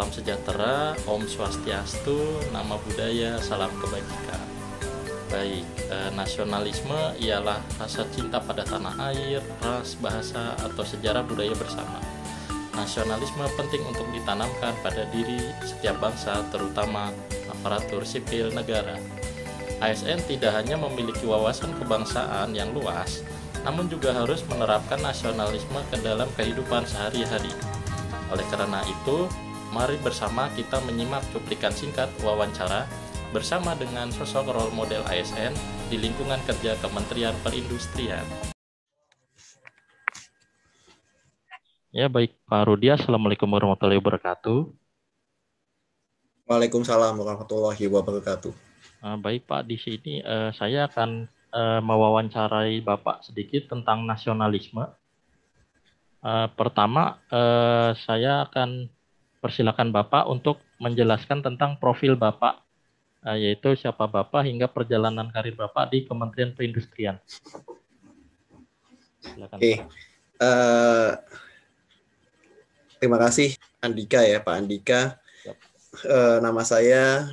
salam sejahtera, Om Swastiastu, nama budaya, salam kebajikan. Baik, nasionalisme ialah rasa cinta pada tanah air, ras, bahasa, atau sejarah budaya bersama. Nasionalisme penting untuk ditanamkan pada diri setiap bangsa, terutama aparatur sipil negara. ASN tidak hanya memiliki wawasan kebangsaan yang luas, namun juga harus menerapkan nasionalisme ke dalam kehidupan sehari-hari. Oleh karena itu, mari bersama kita menyimak cuplikan singkat wawancara bersama dengan sosok role model ASN di lingkungan kerja Kementerian Perindustrian. Ya baik, Pak Rudi, Assalamualaikum warahmatullahi wabarakatuh. Waalaikumsalam warahmatullahi wabarakatuh. Baik Pak, di sini saya akan mewawancarai Bapak sedikit tentang nasionalisme. Pertama, saya akan persilakan Bapak untuk menjelaskan tentang profil Bapak, yaitu siapa Bapak hingga perjalanan karir Bapak di Kementerian Perindustrian. Silakan. Oke, terima kasih Andika ya, Pak Andika. Nama saya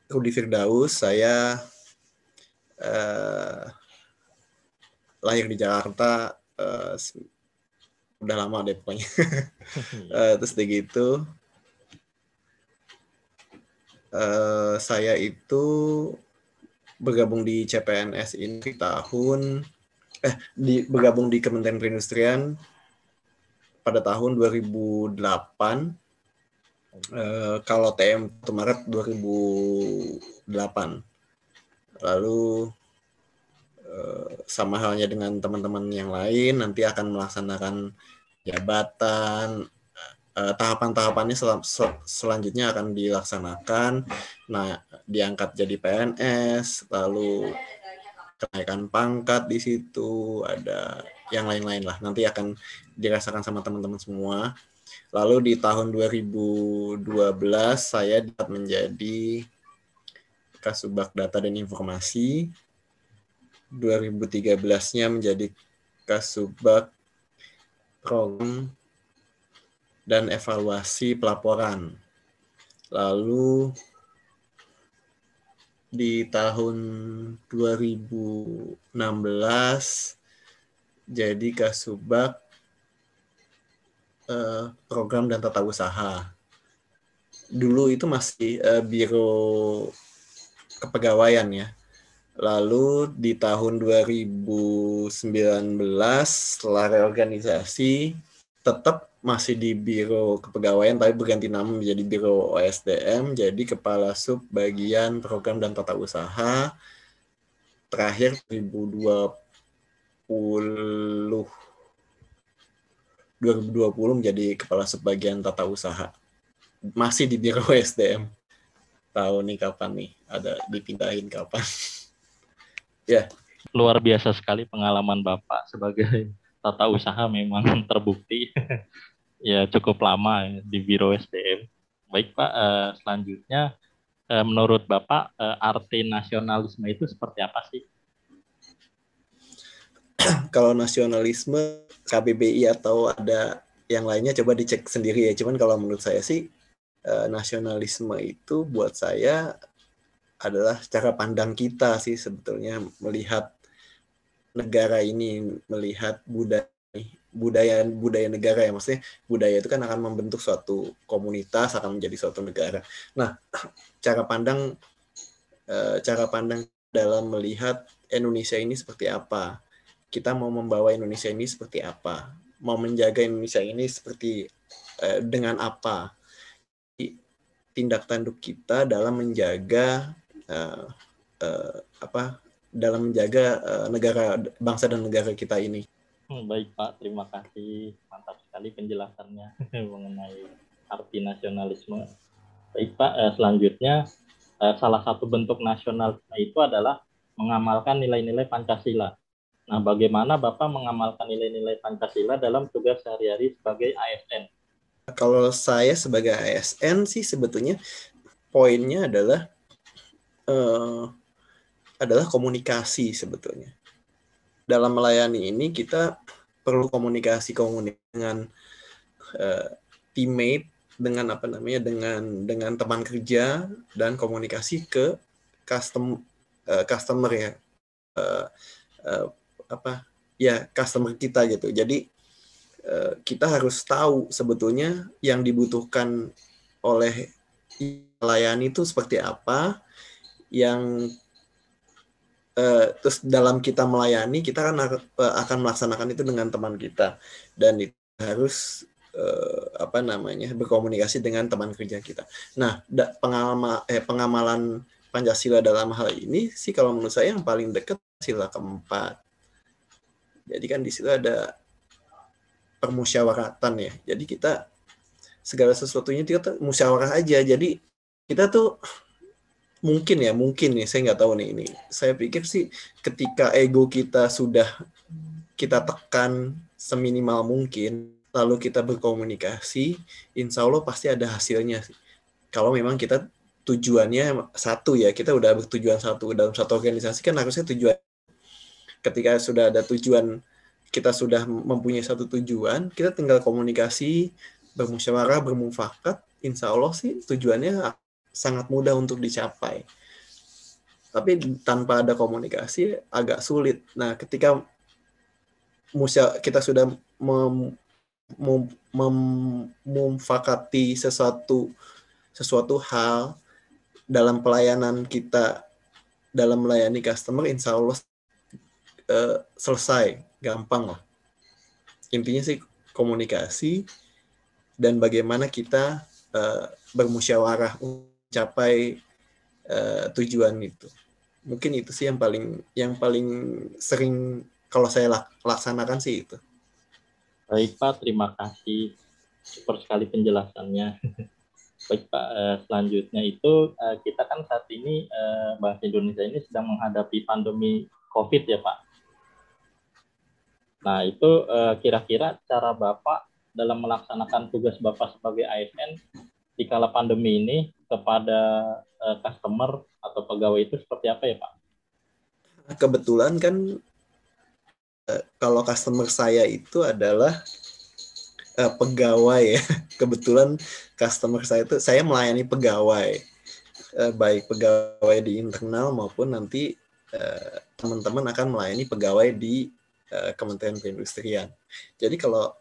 Rudi Firdaus. Saya lahir di Jakarta. Udah lama deh pokoknya. Terus begitu. Saya itu bergabung di CPNS ini bergabung di Kementerian Perindustrian pada tahun 2008. Kalau TM 1 Maret 2008. Lalu sama halnya dengan teman-teman yang lain, nanti akan melaksanakan jabatan, tahapan-tahapannya selanjutnya akan dilaksanakan. Nah, diangkat jadi PNS, lalu kenaikan pangkat di situ, ada yang lain-lain lah. Nanti akan dirasakan sama teman-teman semua. Lalu di tahun 2012 saya dapat menjadi Kasubag Data dan Informasi. 2013-nya menjadi Kasubag Program dan Evaluasi Pelaporan. Lalu di tahun 2016 jadi Kasubag Program dan Tata Usaha. Dulu itu masih Biro Kepegawaian ya. Lalu di tahun 2019 setelah reorganisasi tetap masih di Biro Kepegawaian tapi berganti nama menjadi Biro OSDM, jadi Kepala Sub Bagian Program dan Tata Usaha. Terakhir 2020 menjadi Kepala Sub Bagian Tata Usaha. Masih di Biro OSDM. Tahu nih kapan nih ada dipindahin kapan. Ya. Luar biasa sekali pengalaman Bapak sebagai tata usaha, memang terbukti ya cukup lama di Biro SDM. Baik Pak, selanjutnya menurut Bapak arti nasionalisme itu seperti apa sih? Kalau nasionalisme KBBI atau ada yang lainnya coba dicek sendiri ya. Cuman kalau menurut saya sih nasionalisme itu buat saya adalah cara pandang kita sih sebetulnya melihat negara ini, melihat budaya negara ya, maksudnya budaya itu kan akan membentuk suatu komunitas, akan menjadi suatu negara. Nah, cara pandang dalam melihat Indonesia ini seperti apa, kita mau membawa Indonesia ini seperti apa, mau menjaga Indonesia ini seperti dengan apa, tindak tanduk kita dalam menjaga negara, bangsa dan negara kita ini. Baik Pak, terima kasih, mantap sekali penjelasannya mengenai arti nasionalisme. Baik Pak, selanjutnya salah satu bentuk nasionalisme itu adalah mengamalkan nilai-nilai Pancasila. Nah, bagaimana Bapak mengamalkan nilai-nilai Pancasila dalam tugas sehari-hari sebagai ASN? Kalau saya sebagai ASN sih sebetulnya poinnya adalah komunikasi sebetulnya. Dalam melayani ini kita perlu komunikasi dengan teammate, dengan apa namanya dengan teman kerja dan komunikasi ke customer ya, uh, uh, apa ya customer kita gitu. Jadi kita harus tahu sebetulnya yang dibutuhkan oleh layani itu seperti apa, yang terus dalam kita melayani kita kan akan melaksanakan itu dengan teman kita, dan itu harus apa namanya berkomunikasi dengan teman kerja kita. Nah, pengamalan Pancasila dalam hal ini sih kalau menurut saya yang paling dekat sila keempat. Jadi kan di situ ada permusyawaratan ya. Jadi kita segala sesuatunya kita musyawarah aja. Jadi kita tuh mungkin nih saya nggak tahu nih ini. Saya pikir sih ketika ego kita sudah kita tekan seminimal mungkin, lalu kita berkomunikasi, insya Allah pasti ada hasilnya sih. Kalau memang kita tujuannya satu ya, kita udah bertujuan satu dalam satu organisasi kan harusnya tujuan. Ketika sudah ada tujuan, kita sudah mempunyai satu tujuan, kita tinggal komunikasi, bermusyawarah, bermufakat, insya Allah sih tujuannya sangat mudah untuk dicapai. Tapi tanpa ada komunikasi agak sulit. Nah, ketika kita sudah memufakati sesuatu hal dalam pelayanan kita, dalam melayani customer, insya Allah selesai, gampang lah. Intinya sih komunikasi dan bagaimana kita bermusyawarah untuk mencapai tujuan itu. Mungkin itu sih yang paling sering kalau saya laksanakan sih itu. Baik Pak, terima kasih, super sekali penjelasannya. Baik Pak, selanjutnya itu kita kan saat ini Bahasa Indonesia ini sedang menghadapi pandemi COVID ya Pak. Nah itu kira-kira cara Bapak dalam melaksanakan tugas Bapak sebagai ASN di kala pandemi ini kepada customer atau pegawai itu seperti apa ya Pak? Kebetulan kan kalau customer saya itu adalah pegawai ya. Kebetulan customer saya itu saya melayani pegawai, baik pegawai di internal maupun nanti teman-teman akan melayani pegawai di Kementerian Perindustrian. Jadi kalau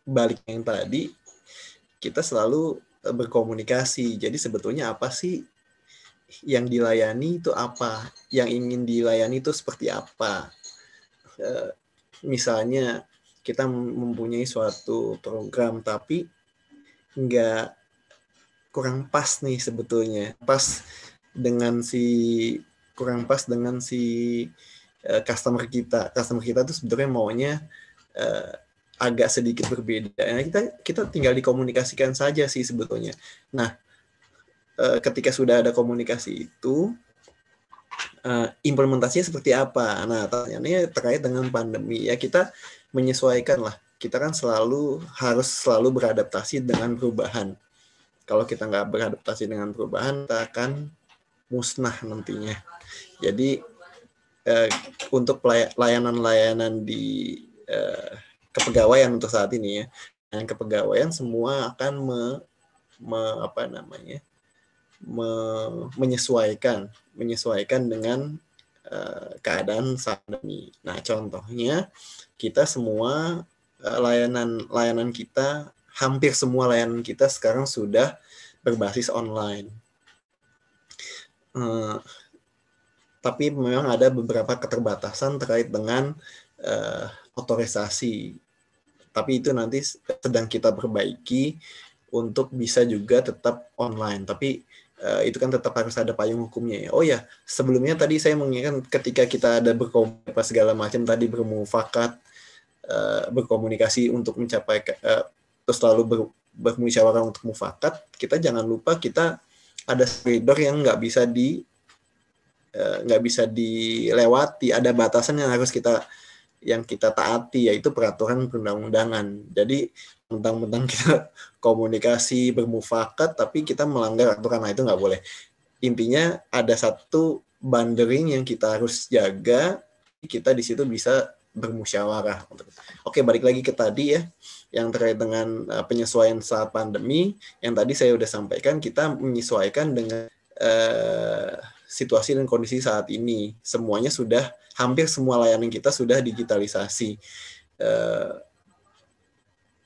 balik yang tadi, kita selalu berkomunikasi. Jadi sebetulnya apa sih yang dilayani itu apa? Yang ingin dilayani itu seperti apa? Misalnya kita mempunyai suatu program tapi kurang pas nih sebetulnya. Kurang pas dengan si customer kita. Customer kita tuh sebetulnya maunya agak sedikit berbeda. Nah, kita tinggal dikomunikasikan saja sih sebetulnya. Nah, ketika sudah ada komunikasi itu, implementasinya seperti apa? Nah, tanyanya terkait dengan pandemi ya, kita menyesuaikan lah. Kita kan harus selalu beradaptasi dengan perubahan. Kalau kita nggak beradaptasi dengan perubahan, kita akan musnah nantinya. Jadi untuk layanan-layanan di kepegawaian untuk saat ini ya, dan kepegawaian semua akan menyesuaikan dengan keadaan saat ini. Nah, contohnya kita semua layanan kita, hampir semua layanan kita sekarang sudah berbasis online. Tapi memang ada beberapa keterbatasan terkait dengan otorisasi. Tapi itu nanti sedang kita perbaiki untuk bisa juga tetap online. Tapi itu kan tetap harus ada payung hukumnya ya. Oh ya, sebelumnya tadi saya mengingatkan ketika kita ada berkomunikasi segala macam tadi, bermufakat, berkomunikasi untuk mencapai terus lalu bermusyawarah untuk mufakat, kita jangan lupa kita ada koridor yang nggak bisa dilewati, ada batasan yang harus kita taati, yaitu peraturan perundang-undangan. Jadi mentang-mentang kita komunikasi bermufakat tapi kita melanggar aturan, itu nggak boleh. Intinya ada satu boundary yang kita harus jaga, kita di situ bisa bermusyawarah. Oke, balik lagi ke tadi ya, yang terkait dengan penyesuaian saat pandemi. Yang tadi saya udah sampaikan, kita menyesuaikan dengan situasi dan kondisi saat ini. Semuanya sudah, hampir semua layanan kita sudah digitalisasi.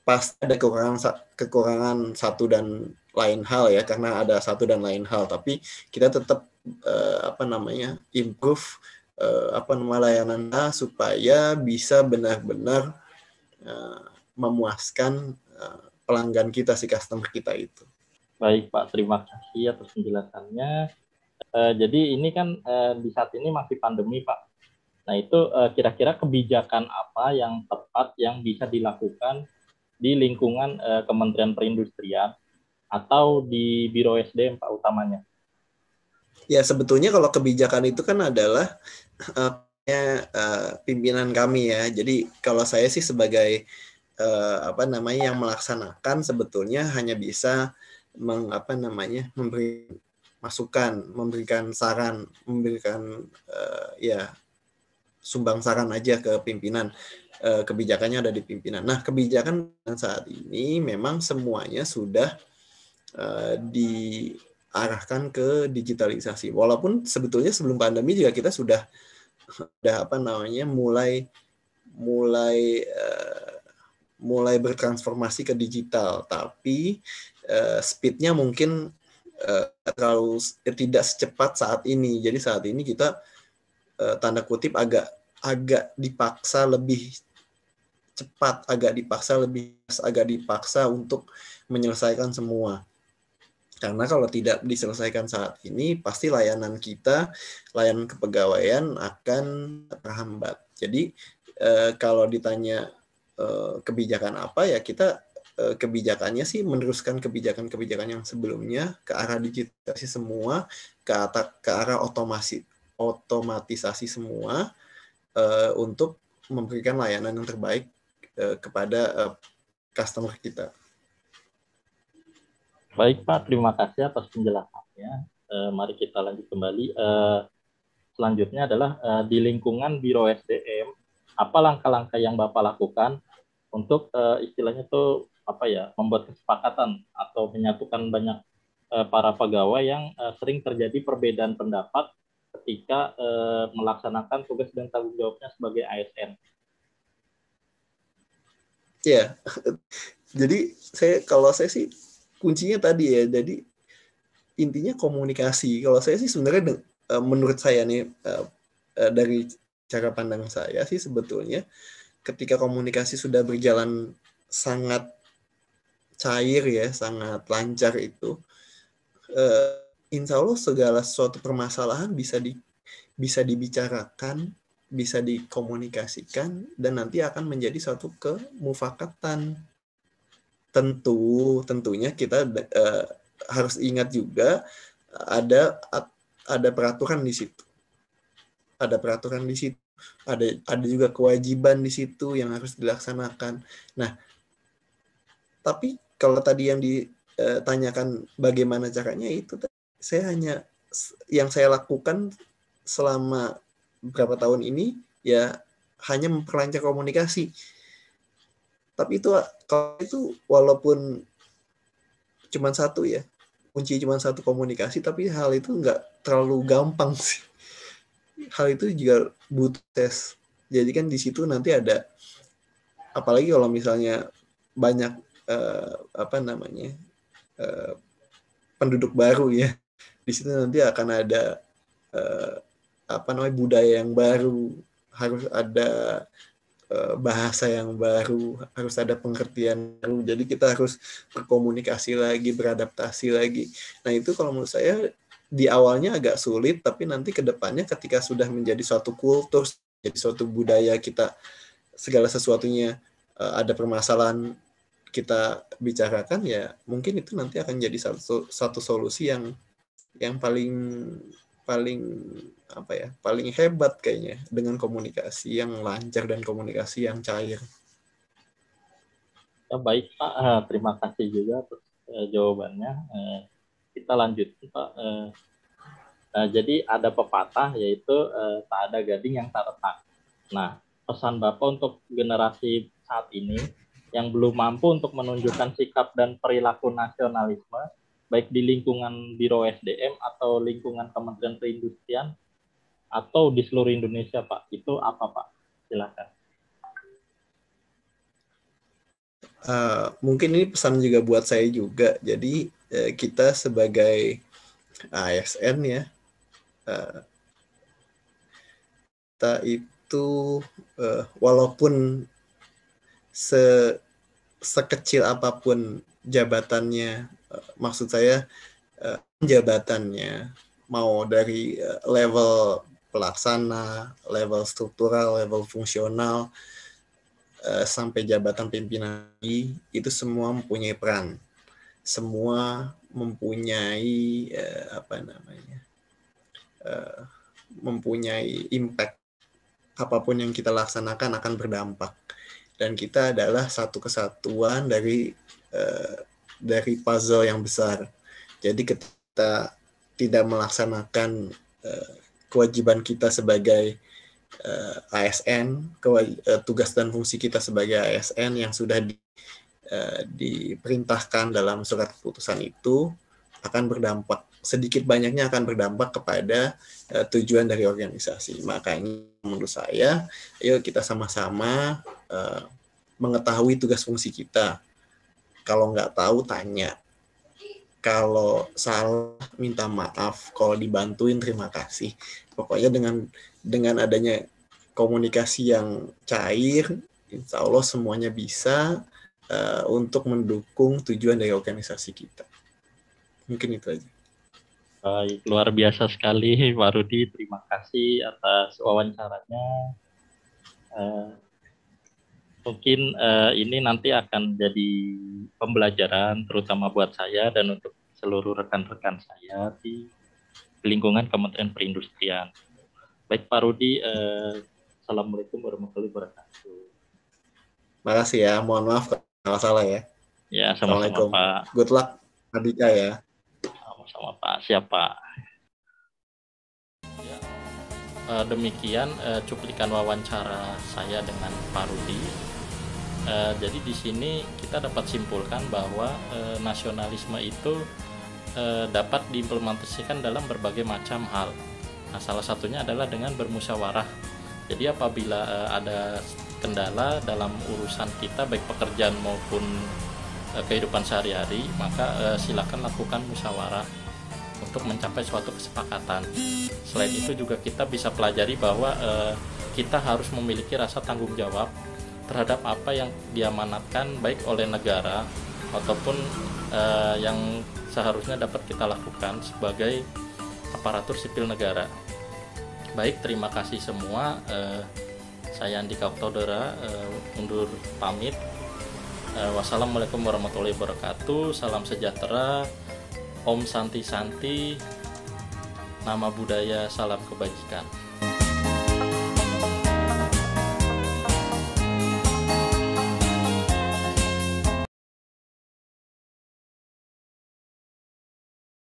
Pasti ada kekurangan satu dan lain hal ya, karena ada satu dan lain hal, tapi kita tetap improve layanan supaya bisa benar-benar memuaskan pelanggan kita, si customer kita itu. Baik Pak, terima kasih atas penjelasannya. Jadi ini kan di saat ini masih pandemi Pak. Nah itu kira-kira kebijakan apa yang tepat yang bisa dilakukan di lingkungan Kementerian Perindustrian atau di Biro SDM Pak utamanya? Ya sebetulnya kalau kebijakan itu kan adalah pimpinan kami ya. Jadi kalau saya sih sebagai yang melaksanakan sebetulnya hanya bisa memberi masukan, memberikan saran, memberikan sumbang saran aja ke pimpinan. Kebijakannya ada di pimpinan. Nah, kebijakan saat ini memang semuanya sudah diarahkan ke digitalisasi. Walaupun sebetulnya sebelum pandemi juga kita sudah mulai bertransformasi ke digital, tapi speednya mungkin terlalu tidak secepat saat ini. Jadi saat ini kita tanda kutip agak dipaksa lebih cepat, agak dipaksa untuk menyelesaikan semua. Karena kalau tidak diselesaikan saat ini, pasti layanan kepegawaian akan terhambat. Jadi kalau ditanya kebijakan apa ya, kita kebijakannya sih meneruskan kebijakan yang sebelumnya ke arah digitalisasi semua, ke arah otomatisasi semua untuk memberikan layanan yang terbaik kepada customer kita. Baik Pak, terima kasih atas penjelasannya. Mari kita lanjut kembali. Selanjutnya adalah di lingkungan Biro SDM, apa langkah-langkah yang Bapak lakukan untuk istilahnya itu membuat kesepakatan atau menyatukan banyak para pegawai yang sering terjadi perbedaan pendapat ketika melaksanakan tugas dan tanggung jawabnya sebagai ASN. Ya, jadi kalau saya sih kuncinya tadi ya, jadi intinya komunikasi. Kalau saya sih sebenarnya menurut saya nih dari cara pandang saya sih sebetulnya ketika komunikasi sudah berjalan sangat cair ya, sangat lancar itu, insya Allah segala suatu permasalahan bisa dibicarakan, bisa dikomunikasikan, dan nanti akan menjadi suatu kemufakatan. Tentunya kita harus ingat juga ada peraturan di situ. Ada peraturan di situ. Ada juga kewajiban di situ yang harus dilaksanakan. Nah, tapi kalau tadi yang ditanyakan bagaimana caranya, itu yang saya lakukan selama beberapa tahun ini ya hanya memperlancar komunikasi. Tapi kalau itu walaupun cuma satu ya, kunci cuma satu, komunikasi, tapi hal itu nggak terlalu gampang sih. Hal itu juga butuh tes. Jadi kan di situ nanti ada, apalagi kalau misalnya banyak penduduk baru ya, di situ nanti akan ada budaya yang baru, harus ada bahasa yang baru, harus ada pengertian baru. Jadi kita harus berkomunikasi lagi, beradaptasi lagi. Nah itu kalau menurut saya di awalnya agak sulit, tapi nanti ke depannya ketika sudah menjadi suatu kultur, jadi suatu budaya kita, segala sesuatunya ada permasalahan kita bicarakan, ya mungkin itu nanti akan jadi satu solusi yang paling hebat kayaknya, dengan komunikasi yang lancar dan komunikasi yang cair. Ya, baik Pak, terima kasih juga atas jawabannya. Kita lanjut Pak. Jadi ada pepatah yaitu tak ada gading yang tak retak. Nah, pesan Bapak untuk generasi saat ini yang belum mampu untuk menunjukkan sikap dan perilaku nasionalisme, baik di lingkungan Biro SDM atau lingkungan Kementerian Perindustrian atau di seluruh Indonesia, Pak? Itu apa, Pak? Silakan. Mungkin ini pesan juga buat saya juga. Jadi kita sebagai ASN ya, kita itu walaupun sekecil apapun jabatannya, maksud saya jabatannya mau dari level pelaksana, level struktural, level fungsional, sampai jabatan pimpinan, itu semua mempunyai peran, semua mempunyai mempunyai impact. Apapun yang kita laksanakan akan berdampak, dan kita adalah satu kesatuan dari puzzle yang besar. Jadi kita tidak melaksanakan kewajiban kita sebagai ASN, tugas dan fungsi kita sebagai ASN yang sudah diperintahkan dalam surat keputusan itu, akan berdampak, sedikit banyaknya akan berdampak kepada tujuan dari organisasi. Makanya menurut saya, ayo kita sama-sama mengetahui tugas fungsi kita. Kalau nggak tahu, tanya. Kalau salah, minta maaf. Kalau dibantuin, terima kasih. Pokoknya dengan adanya komunikasi yang cair, insya Allah semuanya bisa untuk mendukung tujuan dari organisasi kita. Mungkin itu aja. Baik, luar biasa sekali Pak Rudi. Terima kasih atas wawancaranya. Mungkin ini nanti akan jadi pembelajaran terutama buat saya dan untuk seluruh rekan-rekan saya di lingkungan Kementerian Perindustrian. Baik Pak Rudi, Assalamualaikum warahmatullahi wabarakatuh. Makasih ya, mohon maaf kalau salah ya. Ya, sama-sama Pak. Good luck Adika ya. Sama Pak, siapa? Ya, demikian cuplikan wawancara saya dengan Pak Rudi. Jadi di sini kita dapat simpulkan bahwa nasionalisme itu dapat diimplementasikan dalam berbagai macam hal. Nah, salah satunya adalah dengan bermusyawarah. Jadi apabila ada kendala dalam urusan kita, baik pekerjaan maupun kehidupan sehari-hari, maka silakan lakukan musyawarah untuk mencapai suatu kesepakatan. Selain itu juga kita bisa pelajari bahwa kita harus memiliki rasa tanggung jawab terhadap apa yang diamanatkan baik oleh negara ataupun yang seharusnya dapat kita lakukan sebagai aparatur sipil negara. Baik, terima kasih semua. Saya Andika Oktodora undur pamit. Wassalamualaikum warahmatullahi wabarakatuh. Salam sejahtera, Om Santi Santi, nama budaya, salam kebajikan.